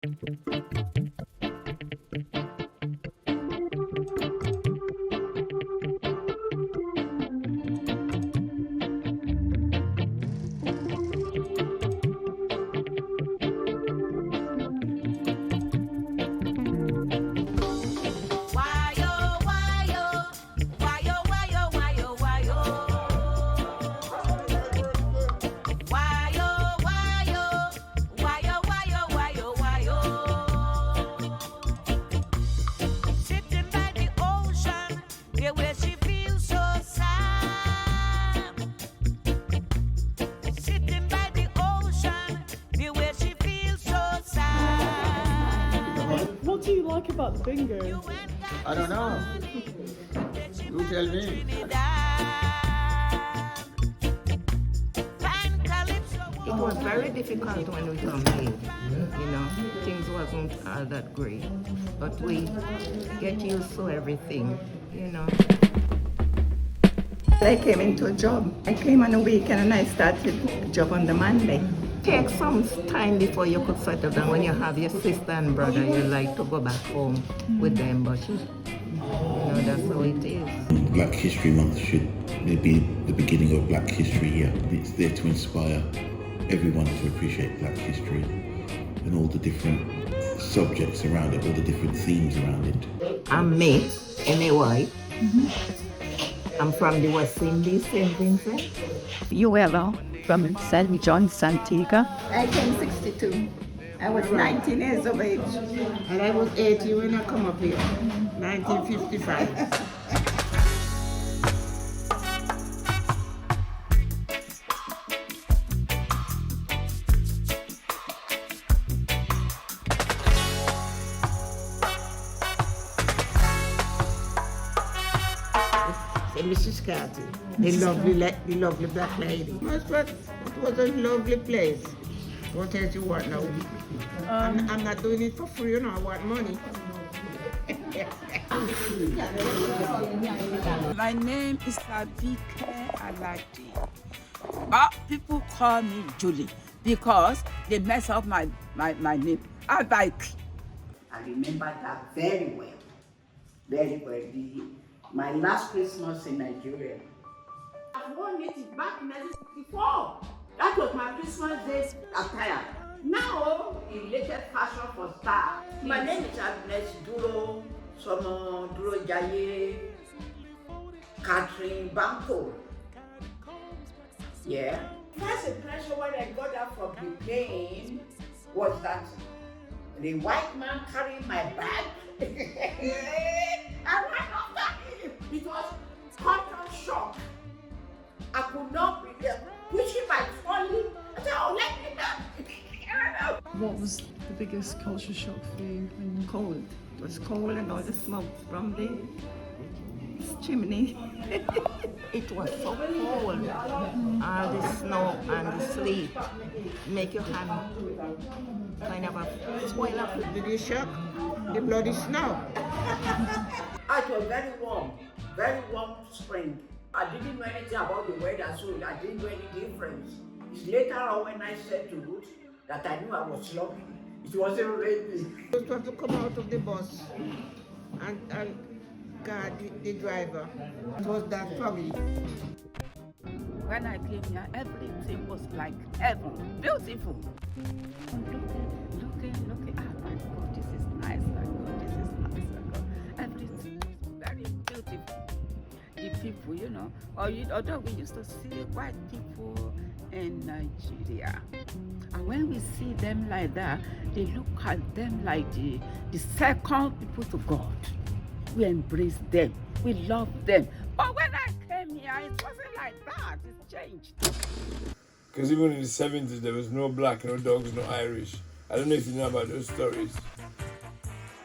What do you like about the bingo? I don't know. You tell me. It was very difficult when we come here. Things wasn't all that great. But we get used to everything. I came into a job. I came on a weekend and I started a job on the Monday. Take some time before you could settle down. When you have your sister and brother, you like to go back home with them, but that's how it is. Black History Month should be the beginning of Black History Year. It's there to inspire everyone to appreciate Black history and all the different subjects around it, all the different themes around it. I'm May, M-A-Y. I'm from the West Indies, St. Vincent. Uella from St. John's, Antigua. I came 62. I was 19 years of age. And I was 80 when I come up here, 1955. Mrs. Carty, the lovely black lady. It was a lovely place. What else you want now? I'm not doing it for free, I want money. My name is Abike Aladi. But people call me Julie because they mess up my name. Abike. I remember that very well. Very well. My last Christmas in Nigeria. I've worn it back in 1964. That was my Christmas Day attire. Now, the latest fashion for stars. My name is Agnes Duro, Somo Duro Jaye, Catherine Banco. Yeah. First impression when I got out from the plane was that the white man carrying my bag. I ran after him. It was cultural shock. I could not be there. Pushing my trolley. I said, oh, let me down. What was the biggest culture shock for you? Cold. It was cold and all the smoke from the chimney. It was so cold. All the snow and the sleet make your hand kind of spoil up. Did you shock? The bloody snow. It was very warm spring. I didn't know anything about the weather, so I didn't know any difference. It's later on when I said to Ruth that I knew I was sloppy. It wasn't raining. I was to come out of the bus and guard the driver. It was that foggy. When I came here, everything was like heaven. Beautiful. Looking. Oh my God, this is nice. My God, this is nice. My God. Everything was very beautiful. The people, although we used to see white people in Nigeria. And when we see them like that, they look at them like the second people to God. We embrace them. We love them. But when I came here, it wasn't like that. It's changed. Because even in the 70s, there was no black, no dogs, no Irish. I don't know if you know about those stories.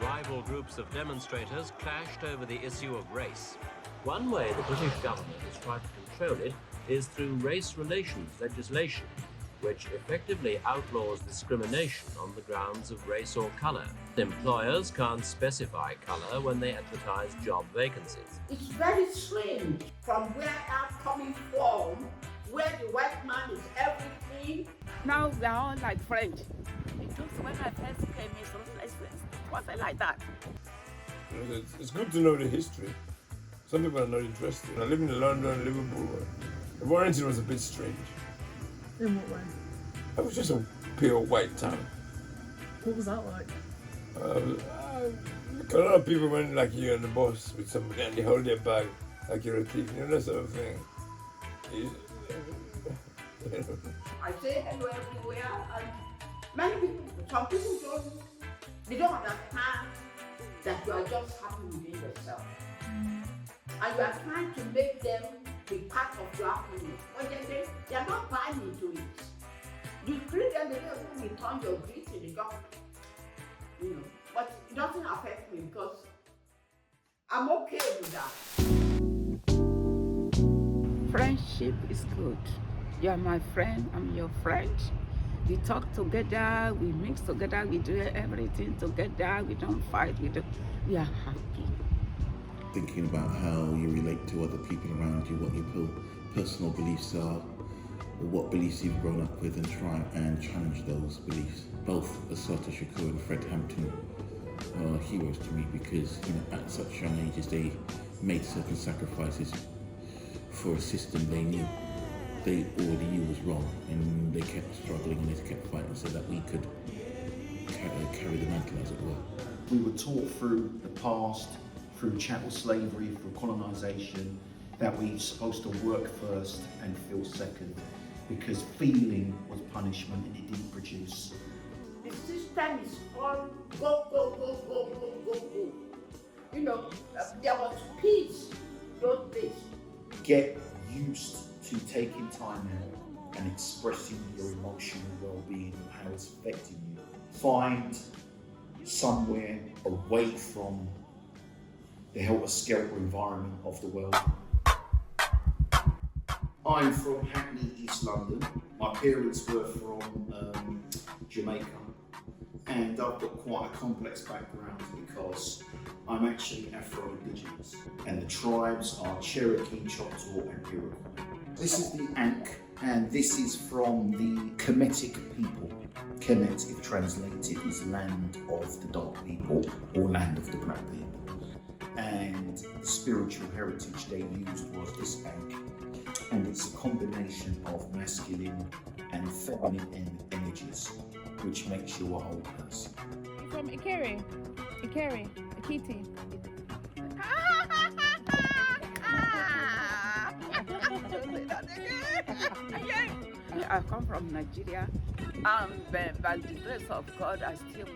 Rival groups of demonstrators clashed over the issue of race. One way the British government has tried to control it is through race relations legislation, which effectively outlaws discrimination on the grounds of race or colour. Employers can't specify colour when they advertise job vacancies. It's very strange from where I'm coming from, where the white man is everything. Now we are all like friends. We Because when I first came, it wasn't like that. It's good to know the history. Some people are not interested. I live in London, Liverpool. Warrington was a bit strange. In what way? It was just a pure white town. What was that like? A lot of people went like you on the bus with somebody and they hold their bag like you're a thief, you know, that sort of thing. I say hello everywhere, and many people, some people they don't understand that you are just happy within yourself. And you are trying to make them be part of your happiness. But they are not buying into it. You greet them, they don't return your greeting, they don't, you know. But it doesn't affect me because I'm okay with that. Friendship is good. You are my friend, I'm your friend. We talk together, we mix together, we do everything together, we don't fight, we are happy. Thinking about how you relate to other people around you, what your personal beliefs are, or what beliefs you've grown up with, and try and challenge those beliefs. Both Assata Shakur and Fred Hampton are heroes to me because, you know, at such young ages they made certain sacrifices for a system they knew they already knew was wrong, and they kept struggling and they kept fighting so that we could carry the mantle, as it were. We were taught through the past, through chattel slavery, through colonisation, that we were supposed to work first and feel second, because feeling was punishment and it didn't produce. The system is all go, go, go, go, go, go, go. You know, there was peace those days. Get used to taking time out and expressing your emotional well-being and how it's affecting you. Find somewhere away from the helter-skelter environment of the world. I'm from Hackney, East London. My parents were from Jamaica, and I've got quite a complex background because I'm actually Afro-Indigenous, and the tribes are Cherokee, Choctaw, and Iroquois. This is the Ankh, and this is from the Kemetic people. Kemet, if translated, is land of the dark people or land of the black people. And the spiritual heritage they used was this Ankh. And it's a combination of masculine and feminine energies, which makes you a whole person. From Ikere, Akiti. I come from Nigeria, and by the grace of God, I still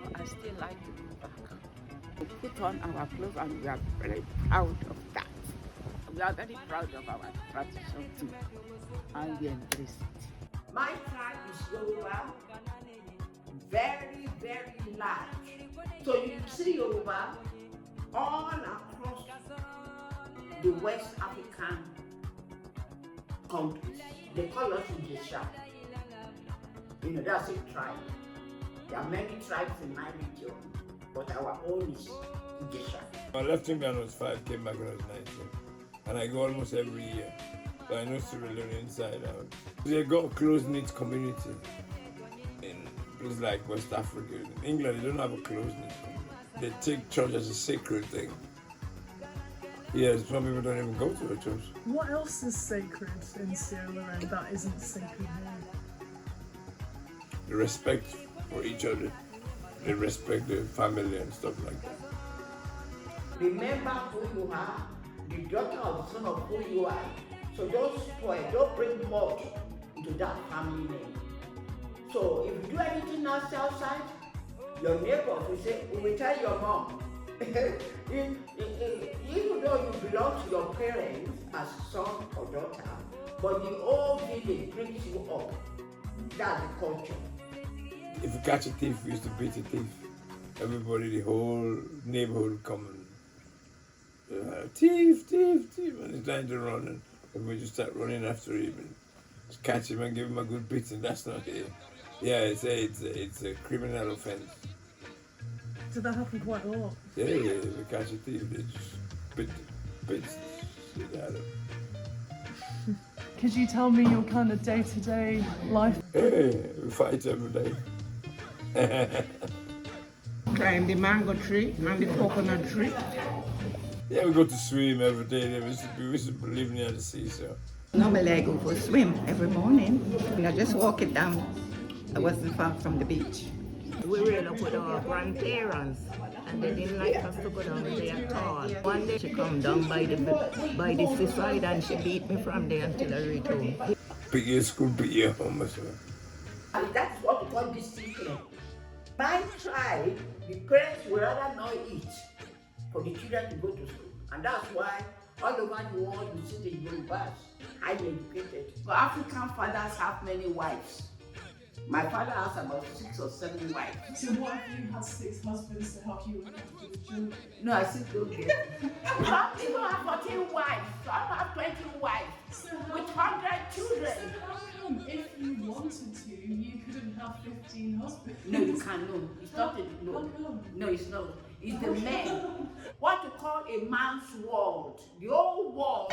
like to go back. We put on our clothes, and we are very proud of that. We are very proud of our tradition too, and we embrace it. My tribe is Yoruba, very, very large. So you see Yoruba all across the West African countries. They call us Ijesha. You know, that's a tribe. There are many tribes in my region, but our own is Ijesha. I left England when I was 5, came back when I was 19. And I go almost every year. So I know Sierra Leone inside out. They got a close-knit community in places like West Africa. In England, they don't have a close-knit community. They take church as a sacred thing. Yes, some people don't even go to a church. What else is sacred in Sierra Leone that isn't sacred here? The respect for each other. They respect the family and stuff like that. Remember who you are, the daughter or the son of who you are. So don't spoil, don't bring mud into that family name. So if you do anything outside, your neighbors will say, we will tell your mom. Even though you belong to your parents as son or daughter, but the whole village brings you up. That's the culture. If you catch a thief, we used to beat a thief. Everybody, the whole neighborhood come and thief, thief, thief, and he's trying to run, and everybody just start running after him and just catch him and give him a good beating. That's not it. Yeah, it's a criminal offense. Did that happen quite a lot? Yeah, if you catch a thief, they just beat shit out of him. Could you tell me your kind of day-to-day life? Hey, we fight every day. Climb the mango tree and the coconut tree. Yeah, we go to swim every day. We used to live near the sea, so. Normally I go for a swim every morning. And I just walk it down. I wasn't far from the beach. We were up with our grandparents and they didn't like us to go down there at all. One day she come down by the seaside and she beat me from there until I reached home. Pick your school, pick your home as well. And that's what we call discipline. My tribe, the parents would rather not eat for the children to go to school. And that's why all over the world you see the Yorubas, highly educated. But African fathers have many wives. My father has about 6 or 7 wives. So what if you had 6 husbands to help you look after the children? No, I still don't get it. Some people have 14 wives, some have 20 wives, with 100 children. So how come if you wanted to, you couldn't have 15 husbands? No, you can't, no. It's not a, no. How come? No, it's not. It's the men. What you call a man's world. The whole world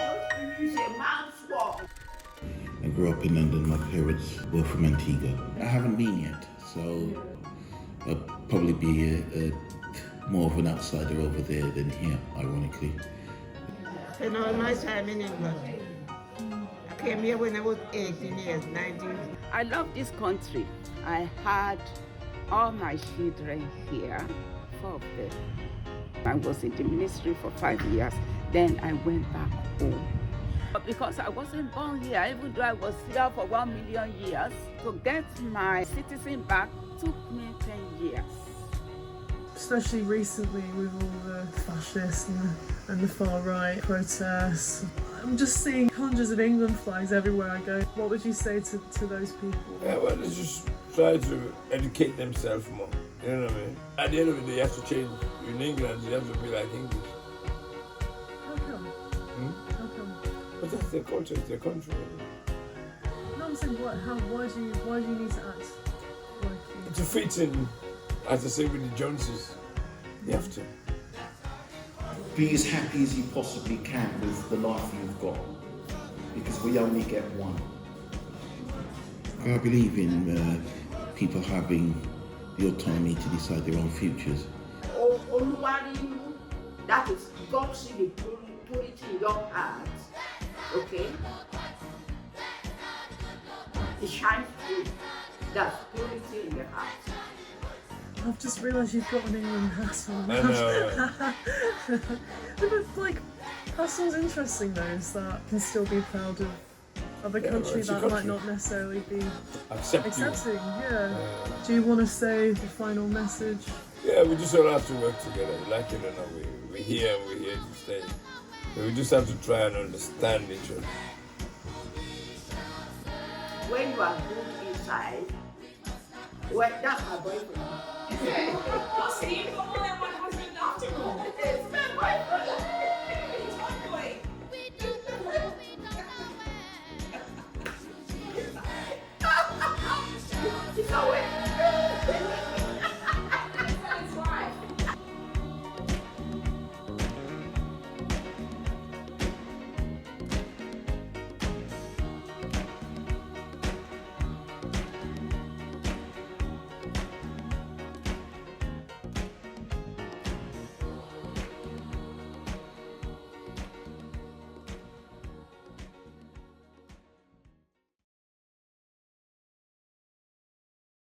is a man's world. I grew up in London. My parents were from Antigua. I haven't been yet, so I'll probably be more of an outsider over there than here, ironically. You know, my time in England. I came here when I was 18 years, 19. I love this country. I had all my children here, 4 of them. I was in the ministry for 5 years. Then I went back home. But because I wasn't born here, even though I was here for 1 million years, to get my citizen back took me 10 years. Especially recently with all the fascists and the far right protests. I'm just seeing hundreds of England flags everywhere I go. What would you say to those people? Yeah, well, they just try to educate themselves more. You know what I mean? At the end of the day, you have to change. In England, you have to be like English. How come? How come? But that's their culture, it's their country. No, I'm saying why do you need to act like you? To fit in, as I say with the Joneses, you have to. Be as happy as you possibly can with the life you've got, because we only get one. I believe in people having the autonomy to decide their own futures. That is, God see the purity in your heart. Okay? It shines through. That's purity in your heart. I've just realised you've got an England hat on. I know. But like, Hustle's interesting though, is that you can still be proud of a country that might not necessarily be accepting. Yeah. Do you want to say the final message? Yeah, we just all have to work together. Like it or not, we're here and we're here to stay. So we just have to try and understand each other. When you are good inside, well, that's my boyfriend.